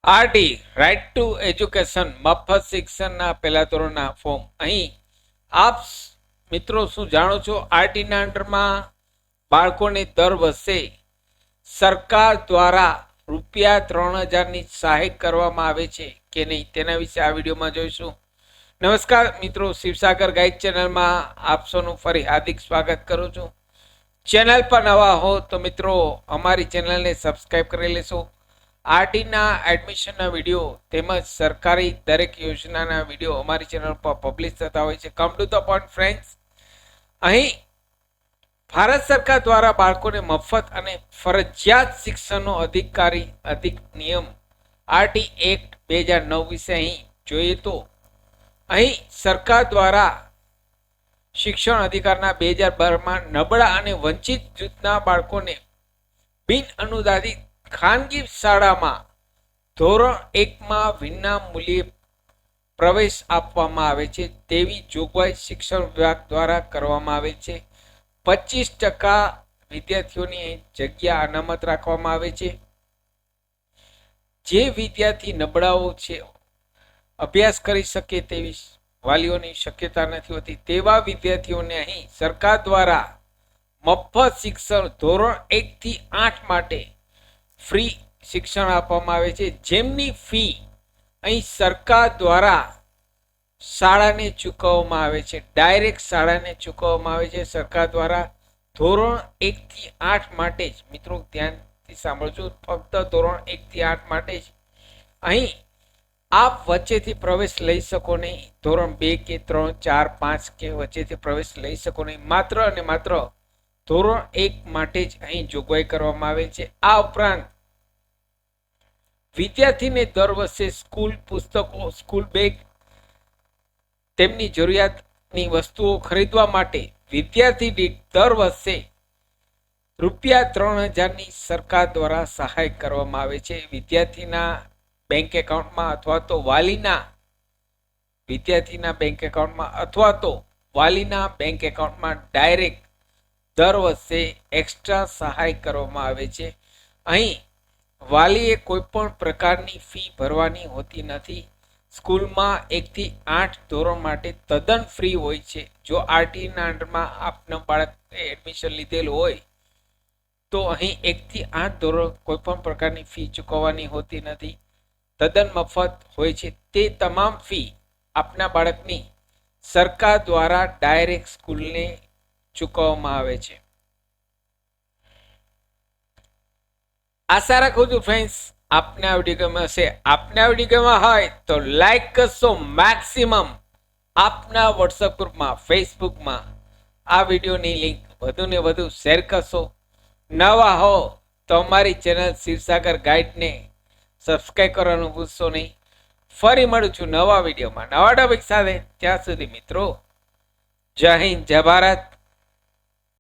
RT right to education મફત શિક્ષણના પહેલા ધોરણના ફોર્મ. અહીં આપ મિત્રો શું જાણો છો? આરટીના અંડરમાં બાળકોને દર વર્ષે સરકાર દ્વારા ₹3000ની સહાય કરવામાં આવે છે કે નહીં, તેના વિશે આ વિડીયોમાં જોઈશું. નમસ્કાર મિત્રો, શિવસાગર ગાઈડ ચેનલમાં આપ સૌનું ફરી હાર્દિક સ્વાગત કરું છું. ચેનલ પર નવા હો તો મિત્રો અમારી ચેનલને સબસ્ક્રાઈબ કરી લેશો. આરટીના એડમિશનના વિડીયો તેમજ સરકારી દરેક યોજનાના વિડીયો અમારી ચેનલ પર પબ્લિશ થતા હોય છે. Come to the point friends, અહીં ભારત સરકાર દ્વારા બાળકોને મફત અને ફરજિયાત શિક્ષણનો અધિનિયમ આરટી એક્ટ 2009 વિશે અહીં જોઈએ તો અહીં સરકાર દ્વારા શિક્ષણ અધિકારના 2012માં નબળા અને વંચિત જૂથના બાળકોને બિન અનુદાનિત ખાનગી શાળામાં ધોરણ 1માં વિના મૂલ્યે પ્રવેશ આપવામાં આવે છે તેવી જોગવાઈ શિક્ષણ વિભાગ દ્વારા કરવામાં આવે છે. 25% વિદ્યાર્થીઓની જગ્યા અનામત રાખવામાં આવે છે. જે વિદ્યાર્થી નબળાઓ છે, અભ્યાસ કરી શકે તેવી વાલીઓની શક્યતા નથી હોતી, તેવા વિદ્યાર્થીઓને અહીં સરકાર દ્વારા મફત શિક્ષણ ધોરણ 1 થી 8 માટે ફ્રી શિક્ષણ આપવામાં આવે છે, જેમની ફી અહીં સરકાર દ્વારા શાળાને ચૂકવવામાં આવે છે. ડાયરેક્ટ શાળાને ચૂકવવામાં આવે છે સરકાર દ્વારા ધોરણ 1 થી 8 માટે જ. મિત્રો ધ્યાનથી સાંભળજો, ફક્ત ધોરણ 1 થી 8 માટે જ. અહીં આપ વચ્ચેથી પ્રવેશ લઈ શકો નહીં. ધોરણ 2 કે 3, 4, 5 કે વચ્ચેથી પ્રવેશ લઈ શકો નહીં. માત્ર અને માત્ર ધોરણ 1 માટે જ અહીં જોગવાઈ કરવામાં આવે છે. આ ઉપરાંત વિદ્યાર્થીને દર વર્ષે સ્કૂલ પુસ્તકો, સ્કૂલ બેગ, તેમની જરૂરિયાતની વસ્તુઓ ખરીદવા માટે વિદ્યાર્થી દીઠ દર વર્ષે ₹3000ની સરકાર દ્વારા સહાય કરવામાં આવે છે. વિદ્યાર્થીના બેંક એકાઉન્ટમાં અથવા તો વાલીના બેંક એકાઉન્ટમાં ડાયરેક્ટ દર વર્ષે એક્સ્ટ્રા સહાય કરવામાં આવે છે. અહીં વાલીએ કોઈ પણ પ્રકારની ફી ભરવાની હોતી નથી. સ્કૂલમાં 1 થી 8 ધોરણ માટે તદ્દન ફ્રી હોય છે. જો આરટીના અંડરમાં આપના બાળકે એડમિશન લીધેલું હોય તો અહીં 1 થી 8 ધોરણ કોઈ પણ પ્રકારની ફી ચૂકવવાની હોતી નથી, તદ્દન મફત હોય છે. તે તમામ ફી આપના બાળકની સરકાર દ્વારા ડાયરેક્ટ સ્કૂલને ચૂકવવામાં આવે છે. આશા રાખું છું ફ્રેન્ડ્સ આપને આ વિડીયો ગમ્યો હશે. આપને આ વિડીયો ગમ્યો હોય તો લાઈક કરશો મેક્સિમમ. આપના વોટ્સઅપ ગ્રુપમાં, ફેસબુકમાં આ વિડીયોની લિંક વધુને વધુ શેર કરશો. નવા હો તો અમારી ચેનલ શિવસાગર ગાઈડને સબસ્ક્રાઈબ કરવાનું ભૂલશો નહીં. ફરી મળું છું નવા વિડીયોમાં નવા ટોપિક સાથે. ત્યાં સુધી મિત્રો જય હિન્દ, જય ભારત.